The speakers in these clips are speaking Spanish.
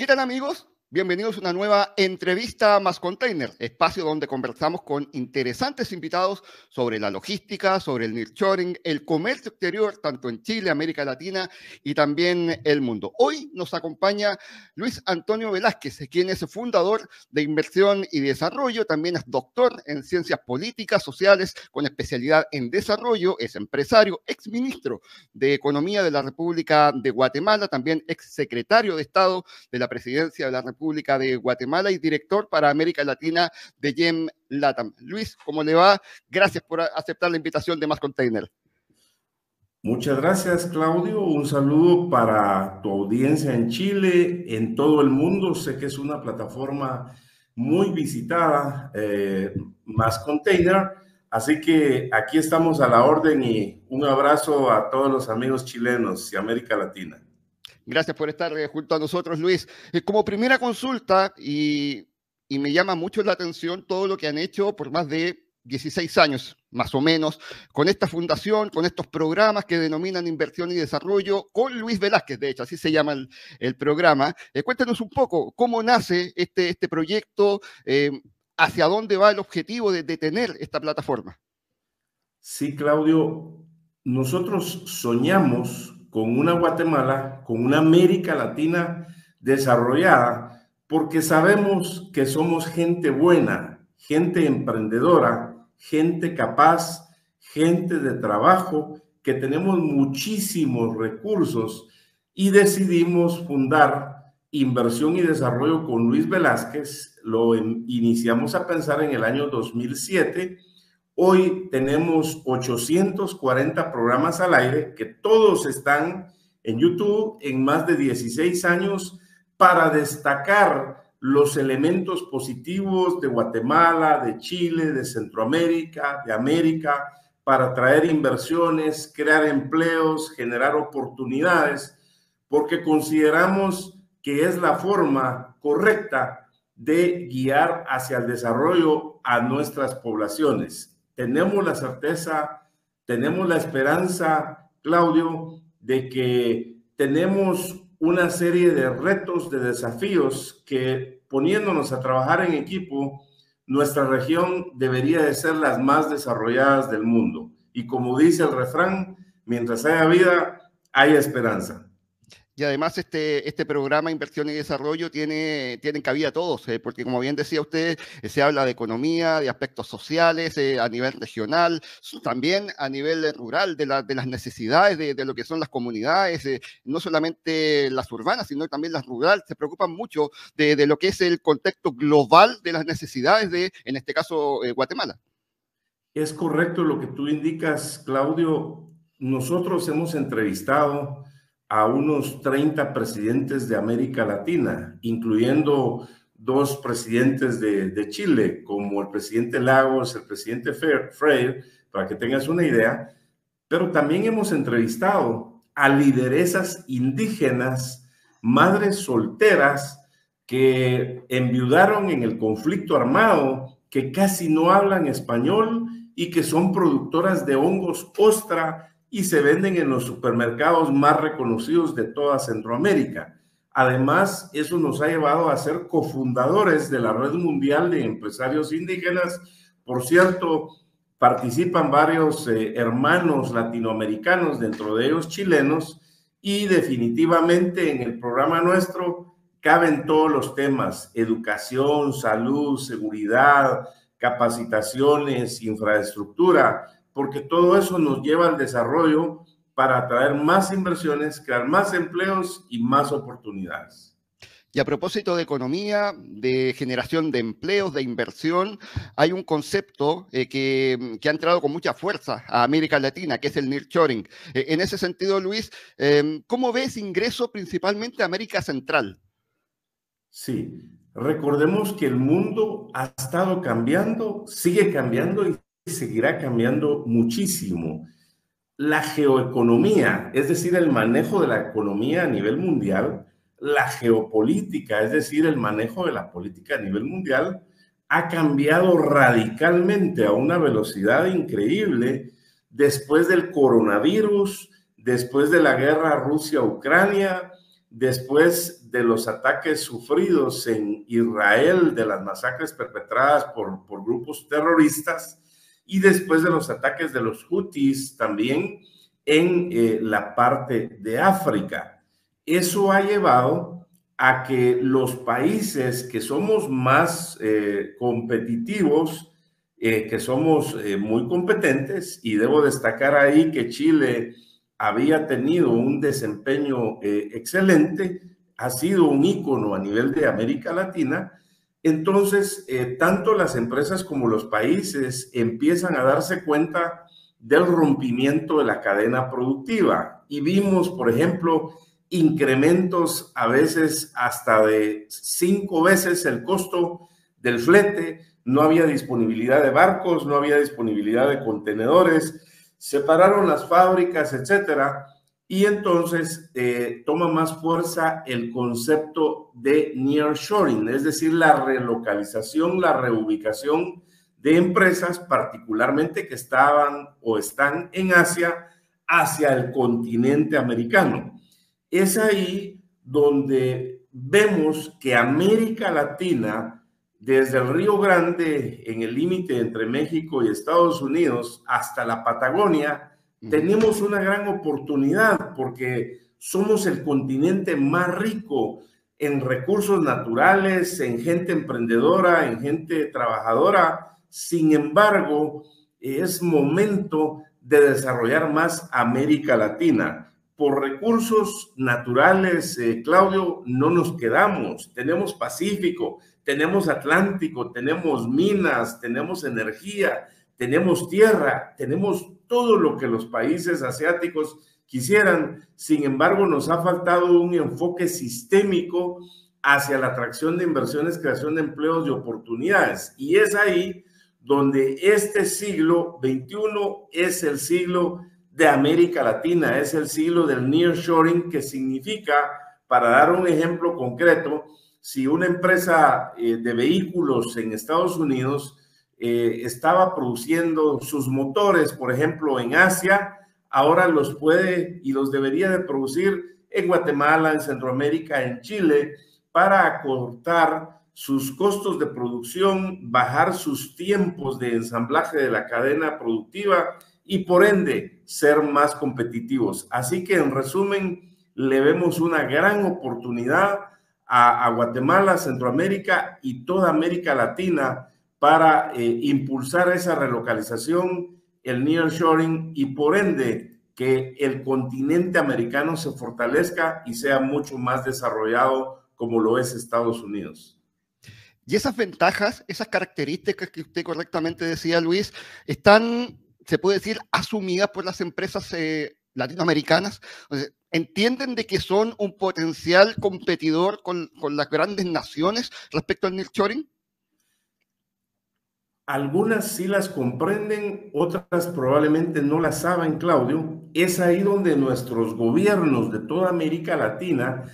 ¿Qué tal, amigos? Bienvenidos a una nueva entrevista Más Container, espacio donde conversamos con interesantes invitados sobre la logística, sobre el nearshoring, el comercio exterior, tanto en Chile, América Latina y también el mundo. Hoy nos acompaña Luis Antonio Velázquez, quien es fundador de Inversión y Desarrollo, también es doctor en Ciencias Políticas, Sociales, con especialidad en Desarrollo, es empresario, exministro de Economía de la República de Guatemala, también exsecretario de Estado de la Presidencia de la República de Guatemala y director para América Latina de GEM LATAM. Luis, ¿cómo le va? Gracias por aceptar la invitación de Más Container. Muchas gracias, Claudio. Un saludo para tu audiencia en Chile, en todo el mundo. Sé que es una plataforma muy visitada, Más Container. Así que aquí estamos a la orden y un abrazo a todos los amigos chilenos y América Latina. Gracias por estar junto a nosotros, Luis. Como primera consulta, y me llama mucho la atención todo lo que han hecho por más de 16 años, más o menos, con esta fundación, con estos programas que denominan Inversión y Desarrollo, con Luis Velázquez, de hecho, así se llama el programa. Cuéntanos un poco cómo nace este proyecto, hacia dónde va el objetivo de tener esta plataforma. Sí, Claudio, nosotros soñamos con una Guatemala, con una América Latina desarrollada, porque sabemos que somos gente buena, gente emprendedora, gente capaz, gente de trabajo, que tenemos muchísimos recursos y decidimos fundar Inversión y Desarrollo con Luis Velázquez. Lo iniciamos a pensar en el año 2007. Hoy tenemos 840 programas al aire que todos están en YouTube en más de 16 años para destacar los elementos positivos de Guatemala, de Chile, de Centroamérica, de América, para traer inversiones, crear empleos, generar oportunidades, porque consideramos que es la forma correcta de guiar hacia el desarrollo a nuestras poblaciones. Tenemos la certeza, tenemos la esperanza, Claudio, de que tenemos una serie de retos, de desafíos que, poniéndonos a trabajar en equipo, nuestra región debería de ser las más desarrolladas del mundo. Y como dice el refrán, mientras haya vida, hay esperanza. Y además este programa Inversión y Desarrollo tiene cabida todos, porque como bien decía usted, se habla de economía, de aspectos sociales a nivel regional, también a nivel rural, de las necesidades de lo que son las comunidades, no solamente las urbanas, sino también las rurales. Se preocupan mucho de lo que es el contexto global de las necesidades de, en este caso, Guatemala. Es correcto lo que tú indicas, Claudio. Nosotros hemos entrevistado a unos 30 presidentes de América Latina, incluyendo 2 presidentes de Chile, como el presidente Lagos, el presidente Freire, para que tengas una idea, pero también hemos entrevistado a lideresas indígenas, madres solteras que enviudaron en el conflicto armado, que casi no hablan español y que son productoras de hongos ostra y se venden en los supermercados más reconocidos de toda Centroamérica. Además, eso nos ha llevado a ser cofundadores de la Red Mundial de Empresarios Indígenas. Por cierto, participan varios hermanos latinoamericanos, dentro de ellos chilenos, y definitivamente en el programa nuestro caben todos los temas: educación, salud, seguridad, capacitaciones, infraestructura, porque todo eso nos lleva al desarrollo para atraer más inversiones, crear más empleos y más oportunidades. Y a propósito de economía, de generación de empleos, de inversión, hay un concepto que ha entrado con mucha fuerza a América Latina, que es el nearshoring. En ese sentido, Luis, ¿cómo ves ingreso principalmente a América Central? Sí, recordemos que el mundo ha estado cambiando, sigue cambiando y seguirá cambiando muchísimo. La geoeconomía, es decir, el manejo de la economía a nivel mundial, la geopolítica, es decir, el manejo de la política a nivel mundial, ha cambiado radicalmente a una velocidad increíble después del coronavirus, después de la guerra Rusia-Ucrania, después de los ataques sufridos en Israel, de las masacres perpetradas por grupos terroristas, y después de los ataques de los Houthis también en la parte de África. Eso ha llevado a que los países que somos más competitivos, que somos muy competentes, y debo destacar ahí que Chile había tenido un desempeño excelente, ha sido un ícono a nivel de América Latina. Entonces, tanto las empresas como los países empiezan a darse cuenta del rompimiento de la cadena productiva. Y vimos, por ejemplo, incrementos a veces hasta de 5 veces el costo del flete. No había disponibilidad de barcos, no había disponibilidad de contenedores, separaron las fábricas, etcétera. Y entonces toma más fuerza el concepto de nearshoring, es decir, la relocalización, la reubicación de empresas, particularmente que estaban o están en Asia, hacia el continente americano. Es ahí donde vemos que América Latina, desde el Río Grande, en el límite entre México y Estados Unidos, hasta la Patagonia, tenemos una gran oportunidad porque somos el continente más rico en recursos naturales, en gente emprendedora, en gente trabajadora. Sin embargo, es momento de desarrollar más América Latina. Por recursos naturales, Claudio, no nos quedamos. Tenemos Pacífico, tenemos Atlántico, tenemos minas, tenemos energía, tenemos tierra, tenemos todo lo que los países asiáticos quisieran. Sin embargo, nos ha faltado un enfoque sistémico hacia la atracción de inversiones, creación de empleos y oportunidades. Y es ahí donde este siglo XXI es el siglo de América Latina, es el siglo del nearshoring, que significa, para dar un ejemplo concreto, si una empresa de vehículos en Estados Unidos estaba produciendo sus motores, por ejemplo, en Asia, ahora los puede y los debería de producir en Guatemala, en Centroamérica, en Chile, para acortar sus costos de producción, bajar sus tiempos de ensamblaje de la cadena productiva y, por ende, ser más competitivos. Así que, en resumen, le vemos una gran oportunidad a Guatemala, Centroamérica y toda América Latina para impulsar esa relocalización, el nearshoring, y por ende que el continente americano se fortalezca y sea mucho más desarrollado como lo es Estados Unidos. Y esas ventajas, esas características que usted correctamente decía, Luis, están, se puede decir, asumidas por las empresas latinoamericanas. O sea, ¿entienden de que son un potencial competidor con las grandes naciones respecto al nearshoring? Algunas sí las comprenden, otras probablemente no las saben, Claudio. Es ahí donde nuestros gobiernos de toda América Latina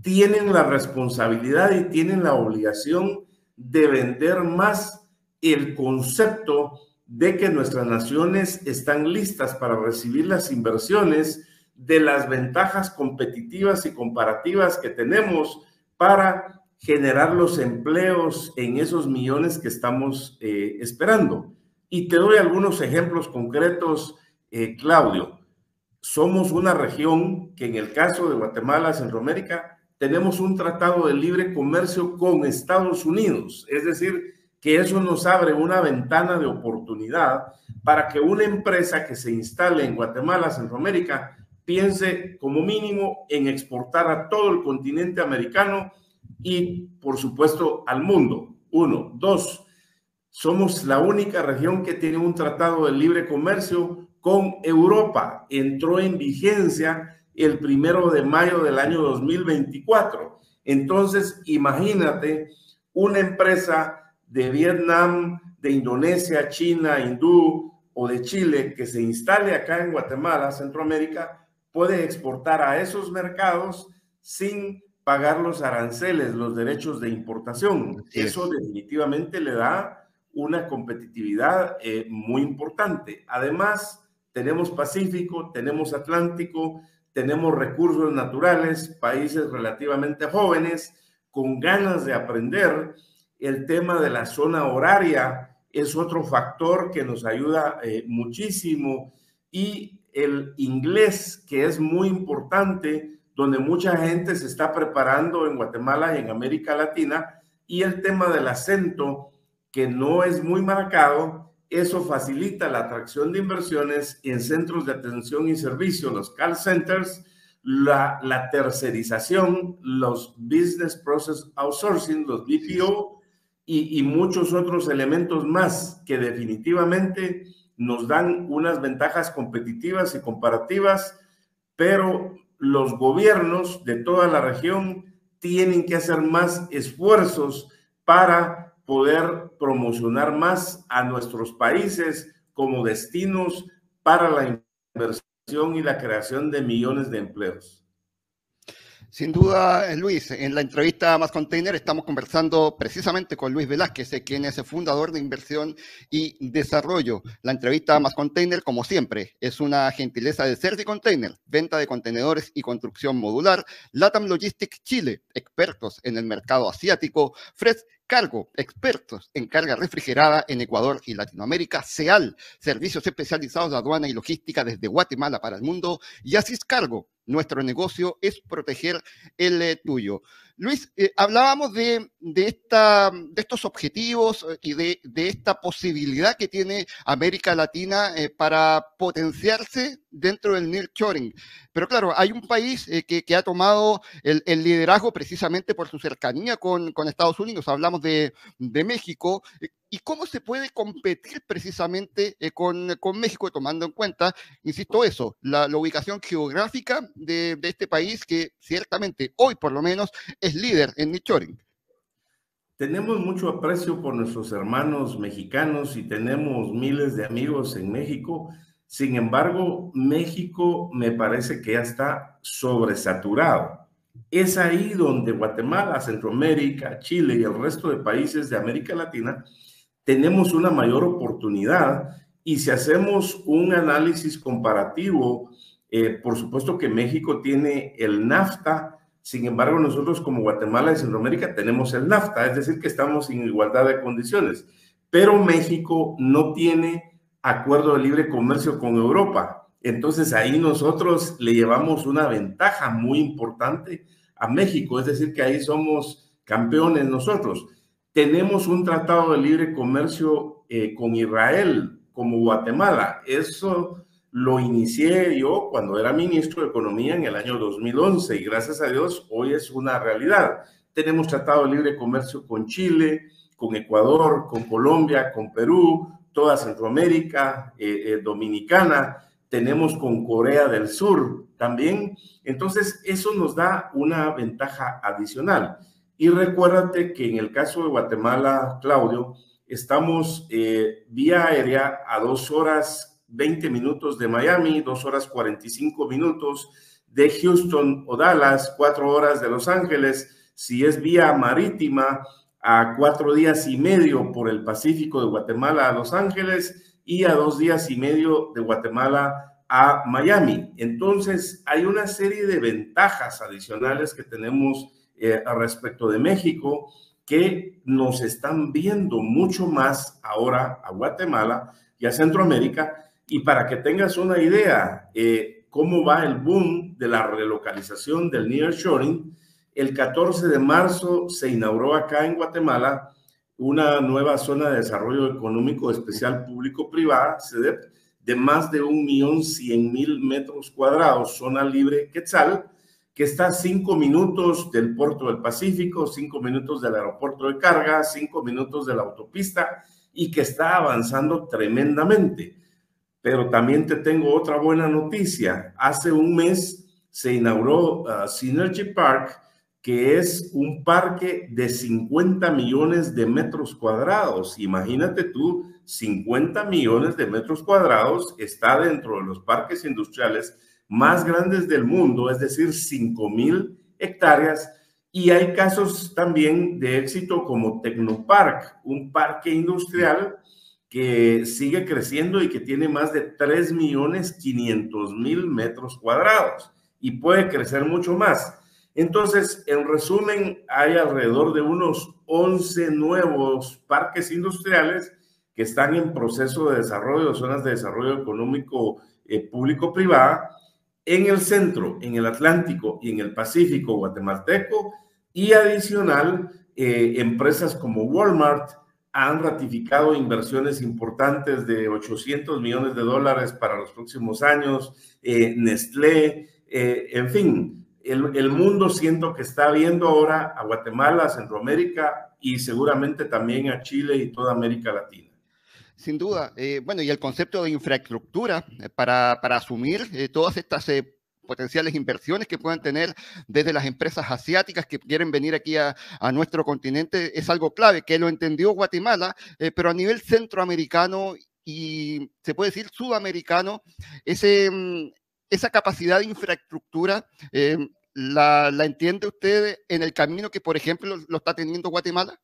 tienen la responsabilidad y tienen la obligación de vender más el concepto de que nuestras naciones están listas para recibir las inversiones, de las ventajas competitivas y comparativas que tenemos para generar los empleos en esos millones que estamos esperando. Y te doy algunos ejemplos concretos, Claudio. Somos una región que, en el caso de Guatemala, Centroamérica, tenemos un tratado de libre comercio con Estados Unidos. Es decir, que eso nos abre una ventana de oportunidad para que una empresa que se instale en Guatemala, Centroamérica, piense como mínimo en exportar a todo el continente americano y, por supuesto, al mundo. 1. 2. Somos la única región que tiene un tratado de libre comercio con Europa. Entró en vigencia el 1 de mayo del año 2024. Entonces, imagínate una empresa de Vietnam, de Indonesia, China, hindú o de Chile que se instale acá en Guatemala, Centroamérica, puede exportar a esos mercados sin pagar los aranceles, los derechos de importación. Eso definitivamente le da una competitividad muy importante. Además, tenemos Pacífico, tenemos Atlántico, tenemos recursos naturales, países relativamente jóvenes, con ganas de aprender. El tema de la zona horaria es otro factor que nos ayuda muchísimo, y el inglés, que es muy importante, donde mucha gente se está preparando en Guatemala y en América Latina, y el tema del acento, que no es muy marcado. Eso facilita la atracción de inversiones en centros de atención y servicio, los call centers, la tercerización, los business process outsourcing, los BPO, y muchos otros elementos más que definitivamente nos dan unas ventajas competitivas y comparativas, pero los gobiernos de toda la región tienen que hacer más esfuerzos para poder promocionar más a nuestros países como destinos para la inversión y la creación de millones de empleos. Sin duda, Luis, en la entrevista a Más Container estamos conversando precisamente con Luis Velázquez, quien es el fundador de Inversión y Desarrollo. La entrevista a Más Container, como siempre, es una gentileza de Certi Container, venta de contenedores y construcción modular, Latam Logistics Chile, expertos en el mercado asiático, Fresh Cargo, expertos en carga refrigerada en Ecuador y Latinoamérica, SEAL, servicios especializados de aduana y logística desde Guatemala para el mundo, y Asís Cargo. Nuestro negocio es proteger el tuyo. Luis, hablábamos de estos objetivos y de esta posibilidad que tiene América Latina para potenciarse dentro del nearshoring. Pero claro, hay un país que ha tomado el liderazgo precisamente por su cercanía con Estados Unidos. Hablamos de México. ¿Y cómo se puede competir precisamente con México, tomando en cuenta, insisto, eso, la ubicación geográfica de este país que ciertamente hoy por lo menos es líder en nearshoring? Tenemos mucho aprecio por nuestros hermanos mexicanos y tenemos miles de amigos en México. Sin embargo, México me parece que ya está sobresaturado. Es ahí donde Guatemala, Centroamérica, Chile y el resto de países de América Latina tenemos una mayor oportunidad. Y si hacemos un análisis comparativo, por supuesto que México tiene el NAFTA. Sin embargo, nosotros como Guatemala y Centroamérica tenemos el NAFTA, es decir, que estamos en igualdad de condiciones. Pero México no tiene acuerdo de libre comercio con Europa. Entonces ahí nosotros le llevamos una ventaja muy importante a México, es decir, que ahí somos campeones nosotros. Tenemos un tratado de libre comercio con Israel como Guatemala. Eso lo inicié yo cuando era ministro de Economía en el año 2011 y gracias a Dios hoy es una realidad. Tenemos tratado de libre comercio con Chile, con Ecuador, con Colombia, con Perú, toda Centroamérica, Dominicana. Tenemos con Corea del Sur también. Entonces eso nos da una ventaja adicional. Y recuérdate que en el caso de Guatemala, Claudio, estamos vía aérea a 2 horas 20 minutos de Miami, 2 horas 45 minutos de Houston o Dallas, 4 horas de Los Ángeles. Si es vía marítima, a 4 días y medio por el Pacífico de Guatemala a Los Ángeles y a 2 días y medio de Guatemala a Miami. Entonces, hay una serie de ventajas adicionales que tenemos respecto de México que nos están viendo mucho más ahora a Guatemala y a Centroamérica. Y para que tengas una idea cómo va el boom de la relocalización del nearshoring, el 14 de marzo se inauguró acá en Guatemala una nueva zona de desarrollo económico especial público-privada, CEDEP, de más de 1.100.000 metros cuadrados, zona libre Quetzal, que está a 5 minutos del puerto del Pacífico, 5 minutos del aeropuerto de carga, 5 minutos de la autopista y que está avanzando tremendamente. Pero también te tengo otra buena noticia. Hace un mes se inauguró Synergy Park, que es un parque de 50 millones de metros cuadrados. Imagínate tú, 50 millones de metros cuadrados está dentro de los parques industriales más grandes del mundo, es decir, 5,000 hectáreas. Y hay casos también de éxito como Tecnopark, un parque industrial que sigue creciendo y que tiene más de 3.500.000 metros cuadrados. y puede crecer mucho más. Entonces, en resumen, hay alrededor de unos 11 nuevos parques industriales que están en proceso de desarrollo, zonas de desarrollo económico público-privada, en el centro, en el Atlántico y en el Pacífico guatemalteco, y adicional, empresas como Walmart han ratificado inversiones importantes de $800 millones para los próximos años, Nestlé, en fin, el mundo siento que está viendo ahora a Guatemala, a Centroamérica y seguramente también a Chile y toda América Latina. Sin duda. Bueno, y el concepto de infraestructura para asumir todas estas potenciales inversiones que puedan tener desde las empresas asiáticas que quieren venir aquí a nuestro continente es algo clave, que lo entendió Guatemala, pero a nivel centroamericano y se puede decir sudamericano, esa capacidad de infraestructura, ¿la entiende usted en el camino que, por ejemplo, lo está teniendo Guatemala?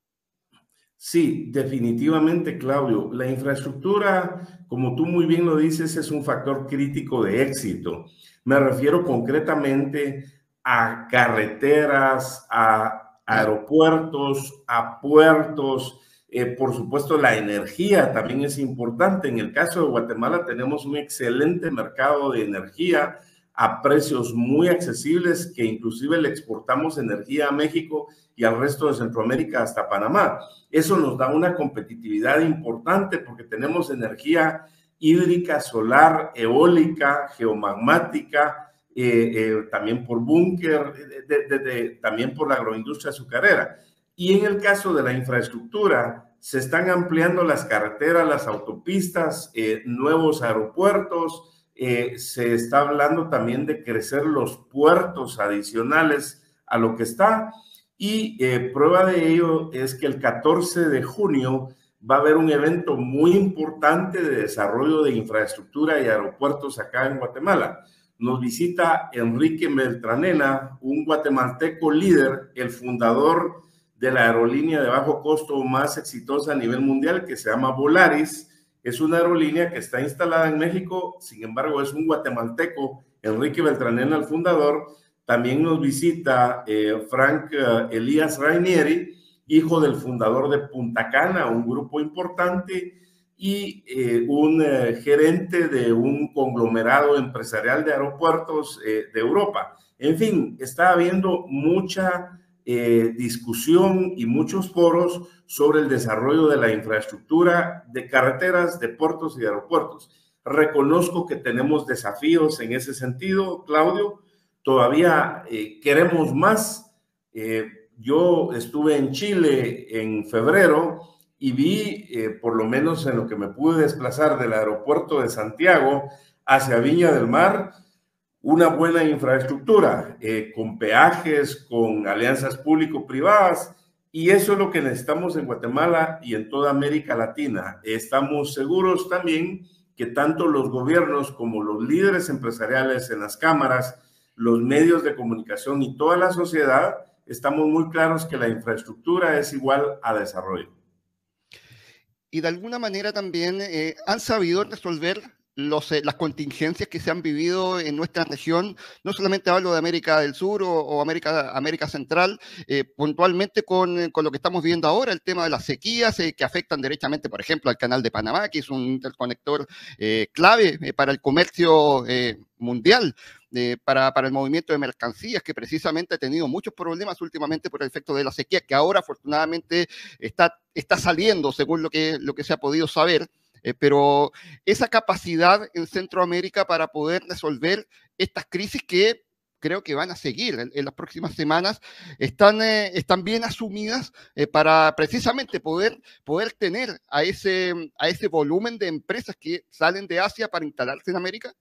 Sí, definitivamente, Claudio. La infraestructura, como tú muy bien lo dices, es un factor crítico de éxito. Me refiero concretamente a carreteras, a aeropuertos, a puertos. Por supuesto, la energía también es importante. En el caso de Guatemala tenemos un excelente mercado de energía a precios muy accesibles, que inclusive le exportamos energía a México y al resto de Centroamérica hasta Panamá. Eso nos da una competitividad importante porque tenemos energía hídrica, solar, eólica, geomagmática, también por búnker, también por la agroindustria azucarera. Y en el caso de la infraestructura, se están ampliando las carreteras, las autopistas, nuevos aeropuertos. Se está hablando también de crecer los puertos adicionales a lo que está, y prueba de ello es que el 14 de junio va a haber un evento muy importante de desarrollo de infraestructura y aeropuertos acá en Guatemala. Nos visita Enrique Beltranena, un guatemalteco líder, el fundador de la aerolínea de bajo costo más exitosa a nivel mundial, que se llama Volaris. Es una aerolínea que está instalada en México, sin embargo es un guatemalteco, Enrique Beltranena, el fundador. También nos visita Frank Elías Rainieri, hijo del fundador de Punta Cana, un grupo importante, y un gerente de un conglomerado empresarial de aeropuertos de Europa. En fin, está habiendo mucha discusión y muchos foros sobre el desarrollo de la infraestructura de carreteras, de puertos y de aeropuertos. Reconozco que tenemos desafíos en ese sentido, Claudio. Todavía queremos más. Yo estuve en Chile en febrero y vi, por lo menos en lo que me pude desplazar del aeropuerto de Santiago hacia Viña del Mar, una buena infraestructura, con peajes, con alianzas público-privadas, y eso es lo que necesitamos en Guatemala y en toda América Latina. Estamos seguros también que tanto los gobiernos como los líderes empresariales en las cámaras, los medios de comunicación y toda la sociedad, estamos muy claros que la infraestructura es igual a desarrollo. Y de alguna manera también han sabido resolver las contingencias que se han vivido en nuestra región. No solamente hablo de América del Sur o América Central, puntualmente con lo que estamos viendo ahora, el tema de las sequías que afectan directamente, por ejemplo, al Canal de Panamá, que es un interconector clave para el comercio mundial. Para el movimiento de mercancías, que precisamente ha tenido muchos problemas últimamente por el efecto de la sequía, que ahora afortunadamente está saliendo, según lo que se ha podido saber, pero esa capacidad en Centroamérica para poder resolver estas crisis que creo que van a seguir en las próximas semanas, están bien asumidas para precisamente poder tener a ese volumen de empresas que salen de Asia para instalarse en América.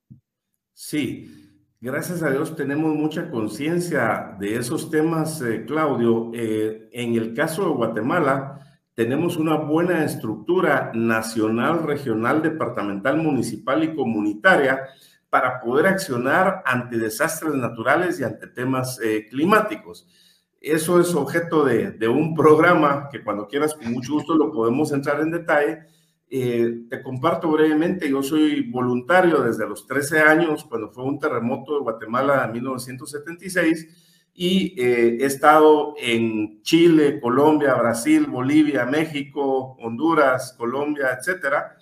Sí. Gracias a Dios tenemos mucha conciencia de esos temas, Claudio. En el caso de Guatemala, tenemos una buena estructura nacional, regional, departamental, municipal y comunitaria para poder accionar ante desastres naturales y ante temas climáticos. Eso es objeto de un programa que cuando quieras con mucho gusto lo podemos entrar en detalle, Te comparto brevemente, yo soy voluntario desde los 13 años, cuando fue un terremoto de Guatemala en 1976, y he estado en Chile, Colombia, Brasil, Bolivia, México, Honduras, Colombia, etcétera,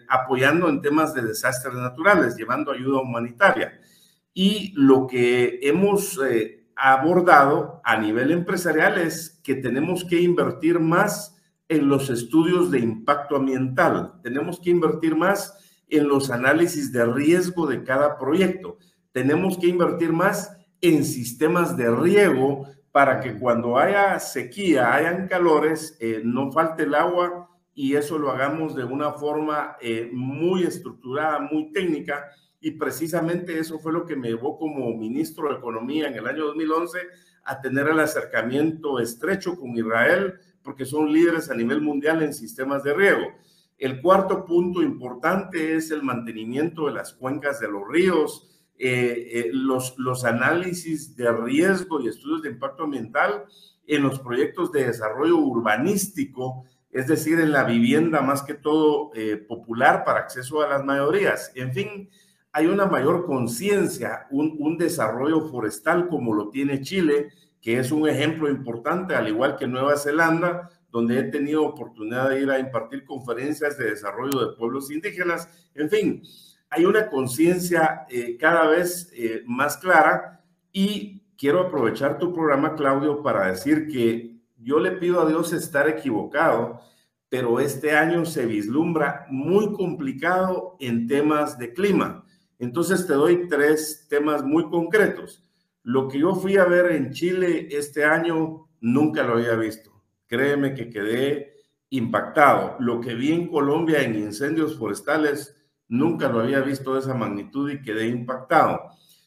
apoyando en temas de desastres naturales, llevando ayuda humanitaria. Y lo que hemos abordado a nivel empresarial es que tenemos que invertir más en los estudios de impacto ambiental, tenemos que invertir más en los análisis de riesgo de cada proyecto, tenemos que invertir más en sistemas de riego para que cuando haya sequía, hayan calores, no falte el agua, y eso lo hagamos de una forma muy estructurada, muy técnica. Y precisamente eso fue lo que me llevó como ministro de Economía en el año 2011 a tener el acercamiento estrecho con Israel, porque son líderes a nivel mundial en sistemas de riego. El cuarto punto importante es el mantenimiento de las cuencas de los ríos, los análisis de riesgo y estudios de impacto ambiental en los proyectos de desarrollo urbanístico, es decir, en la vivienda más que todo popular para acceso a las mayorías. En fin, hay una mayor conciencia, un desarrollo forestal como lo tiene Chile, que es un ejemplo importante, al igual que Nueva Zelanda, donde he tenido oportunidad de ir a impartir conferencias de desarrollo de pueblos indígenas. En fin, hay una conciencia cada vez más clara, y quiero aprovechar tu programa, Claudio, para decir que yo le pido a Dios estar equivocado, pero este año se vislumbra muy complicado en temas de clima. Entonces te doy 3 temas muy concretos. Lo que yo fui a ver en Chile este año nunca lo había visto. Créeme que quedé impactado. Lo que vi en Colombia en incendios forestales nunca lo había visto de esa magnitud y quedé impactado.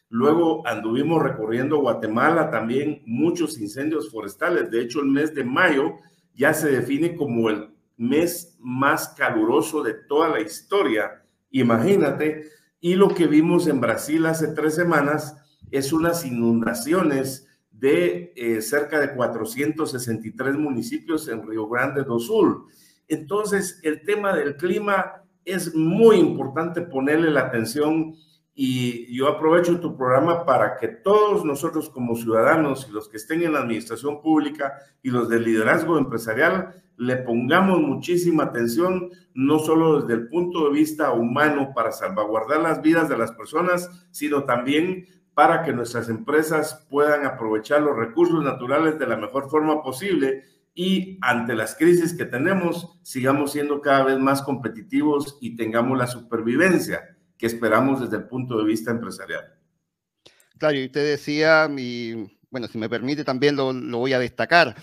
Luego anduvimos recorriendo Guatemala, también muchos incendios forestales. De hecho, el mes de mayo ya se define como el mes más caluroso de toda la historia. Imagínate. Y lo que vimos en Brasil hace 3 semanas es unas inundaciones de cerca de 463 municipios en Río Grande do Sul. Entonces, el tema del clima es muy importante ponerle la atención, y yo aprovecho tu programa para que todos nosotros como ciudadanos y los que estén en la administración pública y los del liderazgo empresarial le pongamos muchísima atención, no solo desde el punto de vista humano para salvaguardar las vidas de las personas, sino también para que nuestras empresas puedan aprovechar los recursos naturales de la mejor forma posible, y ante las crisis que tenemos, sigamos siendo cada vez más competitivos y tengamos la supervivencia que esperamos desde el punto de vista empresarial. Claro, y usted decía, y bueno, si me permite también lo voy a destacar,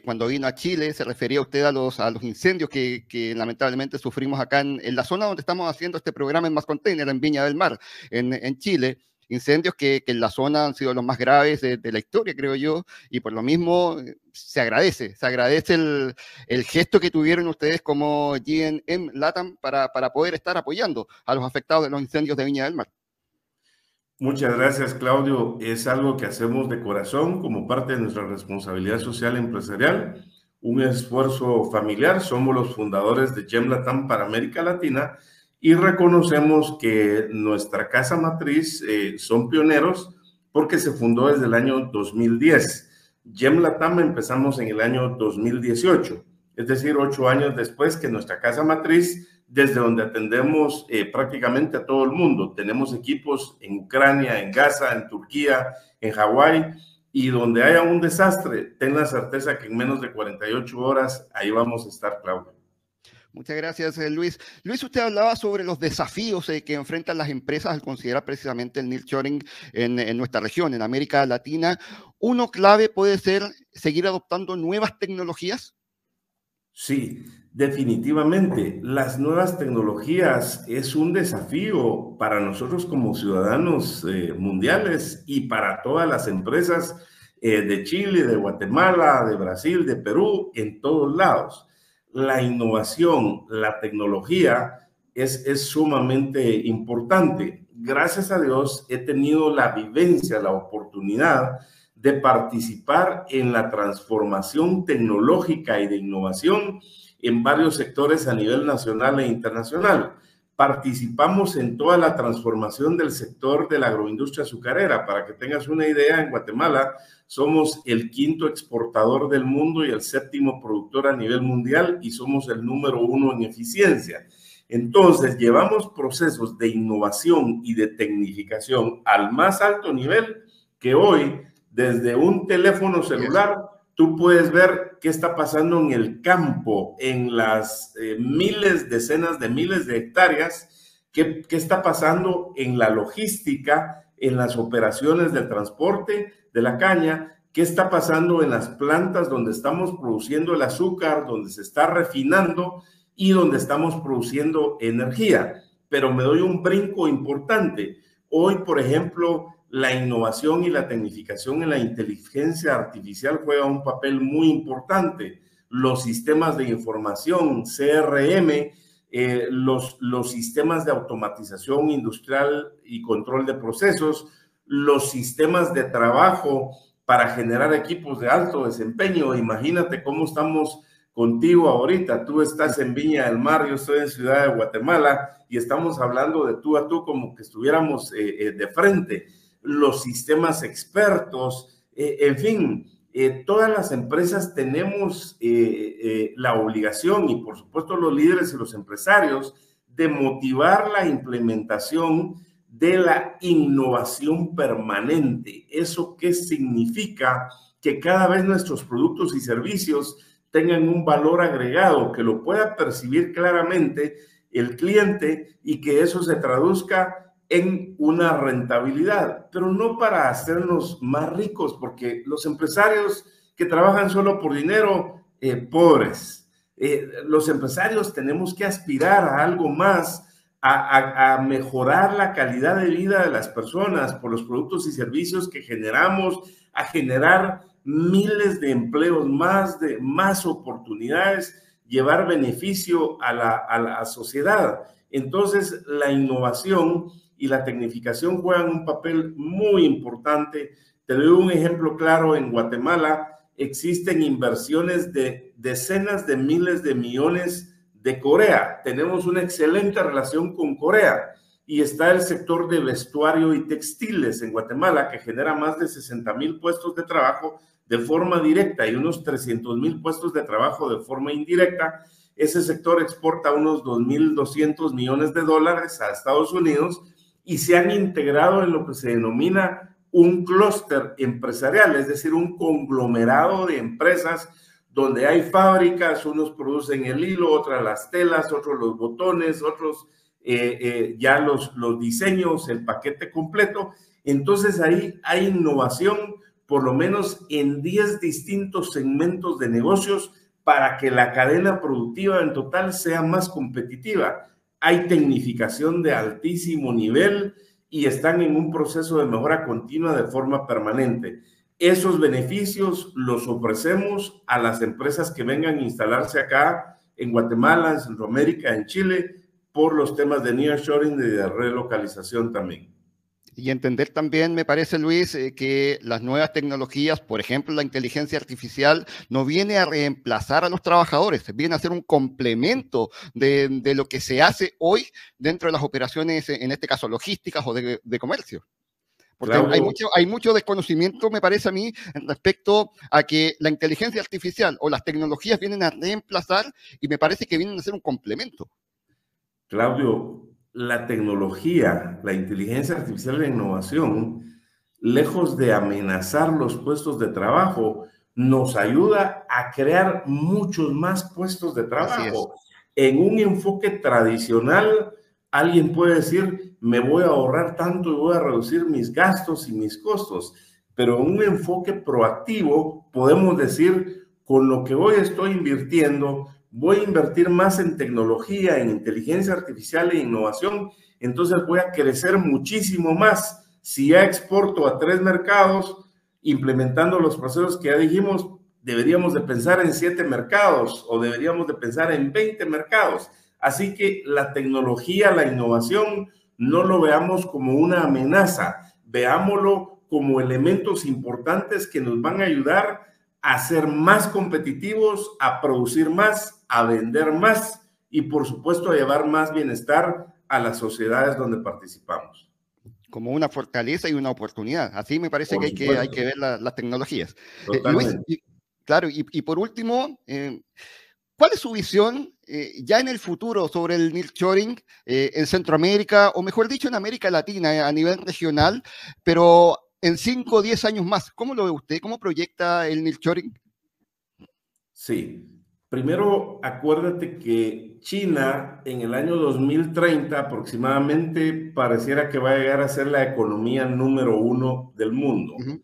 cuando vino a Chile se refería usted a los incendios que lamentablemente sufrimos acá en la zona donde estamos haciendo este programa en Mascontainer, en Viña del Mar, en Chile. Incendios que en la zona han sido los más graves de la historia, creo yo, y por lo mismo se agradece el gesto que tuvieron ustedes como GNM LATAM para poder estar apoyando a los afectados de los incendios de Viña del Mar. Muchas gracias, Claudio. Es algo que hacemos de corazón como parte de nuestra responsabilidad social empresarial, un esfuerzo familiar. Somos los fundadores de GEM LATAM para América Latina, y reconocemos que nuestra casa matriz son pioneros porque se fundó desde el año 2010. GEM LATAM empezamos en el año 2018, es decir, 8 años después que nuestra casa matriz, desde donde atendemos prácticamente a todo el mundo. Tenemos equipos en Ucrania, en Gaza, en Turquía, en Hawái, y donde haya un desastre, ten la certeza que en menos de 48 horas ahí vamos a estar, Claudio. Muchas gracias, Luis. Luis, usted hablaba sobre los desafíos que enfrentan las empresas al considerar precisamente el nearshoring en nuestra región, en América Latina. ¿Uno clave puede ser seguir adoptando nuevas tecnologías? Sí, definitivamente. Las nuevas tecnologías es un desafío para nosotros como ciudadanos mundiales, y para todas las empresas de Chile, de Guatemala, de Brasil, de Perú, en todos lados. La innovación, la tecnología es sumamente importante. Gracias a Dios he tenido la vivencia, la oportunidad de participar en la transformación tecnológica y de innovación en varios sectores a nivel nacional e internacional. Participamos en toda la transformación del sector de la agroindustria azucarera. Para que tengas una idea, en Guatemala somos el 5º exportador del mundo y el 7º productor a nivel mundial, y somos el número 1 en eficiencia. Entonces, llevamos procesos de innovación y de tecnificación al más alto nivel, que hoy, desde un teléfono celular, tú puedes ver qué está pasando en el campo, en las miles, decenas de miles de hectáreas, qué está pasando en la logística, en las operaciones del transporte de la caña, qué está pasando en las plantas donde estamos produciendo el azúcar, donde se está refinando y donde estamos produciendo energía. Pero me doy un brinco importante. Hoy, por ejemplo, la innovación y la tecnificación en la inteligencia artificial juega un papel muy importante. Los sistemas de información, CRM, los sistemas de automatización industrial y control de procesos, los sistemas de trabajo para generar equipos de alto desempeño. Imagínate cómo estamos contigo ahorita. Tú estás en Viña del Mar, yo estoy en Ciudad de Guatemala, y estamos hablando de tú a tú como que estuviéramos de frente. Los sistemas expertos, en fin, todas las empresas tenemos la obligación, y por supuesto los líderes y los empresarios, de motivar la implementación de la innovación permanente. ¿Eso qué significa? Que cada vez nuestros productos y servicios tengan un valor agregado, que lo pueda percibir claramente el cliente y que eso se traduzca en una rentabilidad, pero no para hacernos más ricos, porque los empresarios que trabajan solo por dinero, pobres. Los empresarios tenemos que aspirar a algo más, a mejorar la calidad de vida de las personas por los productos y servicios que generamos, a generar miles de empleos más, de más oportunidades, llevar beneficio a la sociedad. Entonces, la innovación y la tecnificación juegan un papel muy importante. Te doy un ejemplo claro. En Guatemala existen inversiones de decenas de miles de millones de Corea. Tenemos una excelente relación con Corea, y está el sector de vestuario y textiles en Guatemala, que genera más de 60,000 puestos de trabajo de forma directa y unos 300,000 puestos de trabajo de forma indirecta. Ese sector exporta unos 2,200 millones de dólares a Estados Unidos, y se han integrado en lo que se denomina un clúster empresarial, es decir, un conglomerado de empresas donde hay fábricas. Unos producen el hilo, otras las telas, otros los botones, otros ya los diseños, el paquete completo. Entonces ahí hay innovación, por lo menos en 10 distintos segmentos de negocios, para que la cadena productiva en total sea más competitiva. Hay tecnificación de altísimo nivel y están en un proceso de mejora continua de forma permanente. Esos beneficios los ofrecemos a las empresas que vengan a instalarse acá en Guatemala, en Centroamérica, en Chile, por los temas de nearshoring y de relocalización también. Y entender también, me parece, Luis, que las nuevas tecnologías, por ejemplo, la inteligencia artificial, no viene a reemplazar a los trabajadores, viene a ser un complemento de lo que se hace hoy dentro de las operaciones, en este caso logísticas o de comercio. Porque claro, hay mucho desconocimiento, me parece a mí, respecto a que la inteligencia artificial o las tecnologías vienen a reemplazar, y me parece que vienen a ser un complemento. Claudio, la tecnología, la inteligencia artificial y la innovación, lejos de amenazar los puestos de trabajo, nos ayuda a crear muchos más puestos de trabajo. En un enfoque tradicional, alguien puede decir, me voy a ahorrar tanto y voy a reducir mis gastos y mis costos. Pero en un enfoque proactivo, podemos decir, con lo que hoy estoy invirtiendo, voy a invertir más en tecnología, en inteligencia artificial e innovación, entonces voy a crecer muchísimo más. Si ya exporto a 3 mercados, implementando los procesos que ya dijimos, deberíamos de pensar en 7 mercados o deberíamos de pensar en 20 mercados. Así que la tecnología, la innovación, no lo veamos como una amenaza, veámoslo como elementos importantes que nos van a ayudar a ser más competitivos, a producir más, a vender más y, por supuesto, a llevar más bienestar a las sociedades donde participamos. Como una fortaleza y una oportunidad. Así me parece Por que hay que supuesto. ver las tecnologías. Luis, Totalmente. claro, y por último, ¿cuál es su visión ya en el futuro sobre el nearshoring en Centroamérica, o mejor dicho, en América Latina a nivel regional, pero en 5 o 10 años más? ¿Cómo lo ve usted? ¿Cómo proyecta el nearshoring? Sí. Primero, acuérdate que China en el año 2030 aproximadamente pareciera que va a llegar a ser la economía número 1 del mundo. Ujú.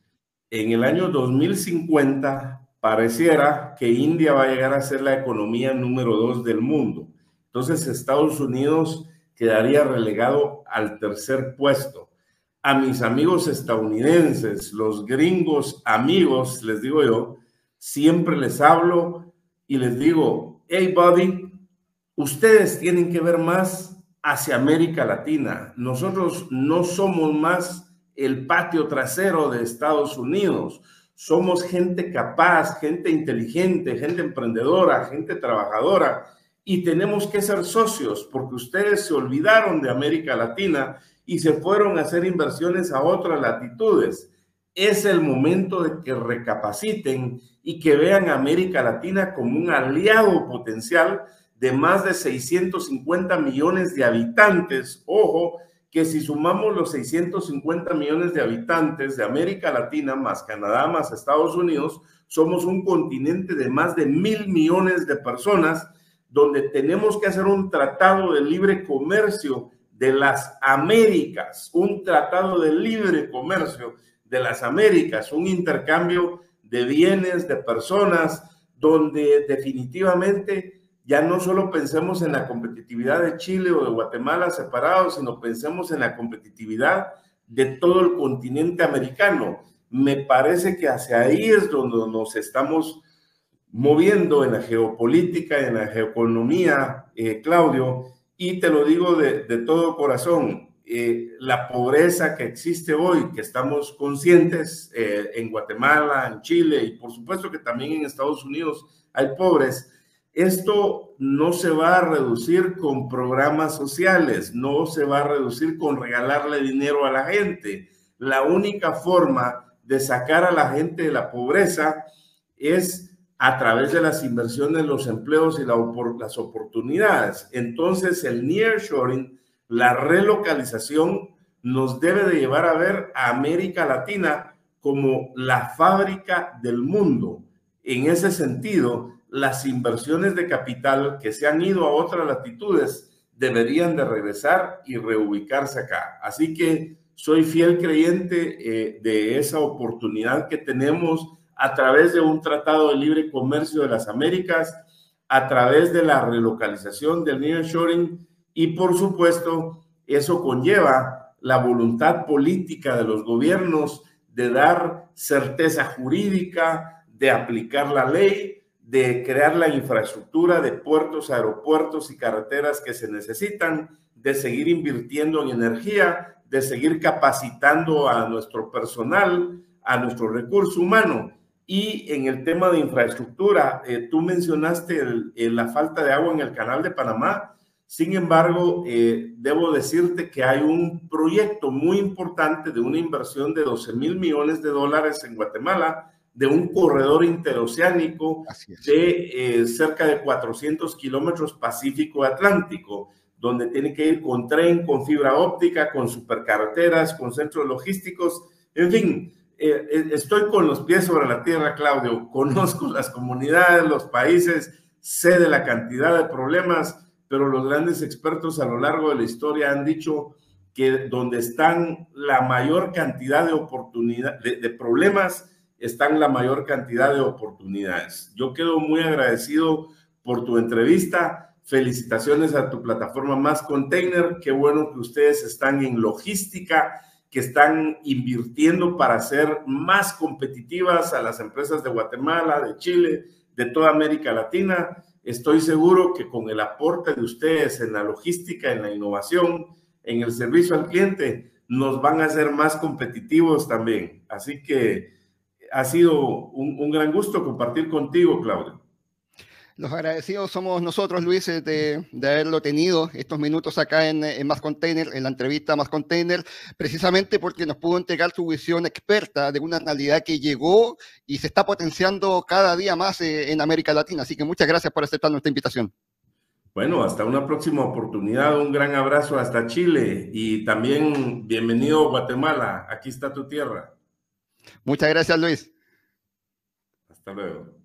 En el año 2050 pareciera que India va a llegar a ser la economía número 2 del mundo. Entonces Estados Unidos quedaría relegado al tercer puesto. A mis amigos estadounidenses, los gringos amigos, les digo yo, siempre les hablo y les digo, hey buddy, ustedes tienen que ver más hacia América Latina. Nosotros no somos más el patio trasero de Estados Unidos. Somos gente capaz, gente inteligente, gente emprendedora, gente trabajadora y tenemos que ser socios porque ustedes se olvidaron de América Latina y se fueron a hacer inversiones a otras latitudes. Es el momento de que recapaciten y que vean a América Latina como un aliado potencial de más de 650 millones de habitantes. Ojo, que si sumamos los 650 millones de habitantes de América Latina, más Canadá, más Estados Unidos, somos un continente de más de 1,000 millones de personas, donde tenemos que hacer un tratado de libre comercio de las Américas, un tratado de libre comercio de las Américas, un intercambio de bienes, de personas, donde definitivamente ya no solo pensemos en la competitividad de Chile o de Guatemala separados, sino pensemos en la competitividad de todo el continente americano. Me parece que hacia ahí es donde nos estamos moviendo en la geopolítica, en la geoeconomía, Claudio, y te lo digo de todo corazón. La pobreza que existe hoy, que estamos conscientes en Guatemala, en Chile y por supuesto que también en Estados Unidos hay pobres, esto no se va a reducir con programas sociales, no se va a reducir con regalarle dinero a la gente. La única forma de sacar a la gente de la pobreza es a través de las inversiones, los empleos y las oportunidades. Entonces, el nearshoring, la relocalización, nos debe de llevar a ver a América Latina como la fábrica del mundo. En ese sentido, las inversiones de capital que se han ido a otras latitudes deberían de regresar y reubicarse acá. Así que soy fiel creyente de esa oportunidad que tenemos a través de un tratado de libre comercio de las Américas, a través de la relocalización del nearshoring y, por supuesto, eso conlleva la voluntad política de los gobiernos de dar certeza jurídica, de aplicar la ley, de crear la infraestructura de puertos, aeropuertos y carreteras que se necesitan, de seguir invirtiendo en energía, de seguir capacitando a nuestro personal, a nuestro recurso humano. Y en el tema de infraestructura, tú mencionaste la falta de agua en el Canal de Panamá. Sin embargo, debo decirte que hay un proyecto muy importante de una inversión de 12,000 millones de dólares en Guatemala, de un corredor interoceánico de cerca de 400 kilómetros Pacífico-Atlántico, donde tiene que ir con tren, con fibra óptica, con supercarreteras, con centros logísticos, en fin. Estoy con los pies sobre la tierra, Claudio. Conozco las comunidades, los países, sé de la cantidad de problemas, pero los grandes expertos a lo largo de la historia han dicho que donde están la mayor cantidad de oportunidades, de problemas, están la mayor cantidad de oportunidades. Yo quedo muy agradecido por tu entrevista. Felicitaciones a tu plataforma Más Container. Qué bueno que ustedes están en logística, que están invirtiendo para hacer más competitivas a las empresas de Guatemala, de Chile, de toda América Latina. Estoy seguro que con el aporte de ustedes en la logística, en la innovación, en el servicio al cliente, nos van a hacer más competitivos también. Así que ha sido un gran gusto compartir contigo, Claudio. Los agradecidos somos nosotros, Luis, de haberlo tenido estos minutos acá en Más Container, en la entrevista Más Container, precisamente porque nos pudo entregar su visión experta de una realidad que llegó y se está potenciando cada día más en América Latina. Así que muchas gracias por aceptar nuestra invitación. Bueno, hasta una próxima oportunidad. Un gran abrazo hasta Chile y también bienvenido a Guatemala. Aquí está tu tierra. Muchas gracias, Luis. Hasta luego.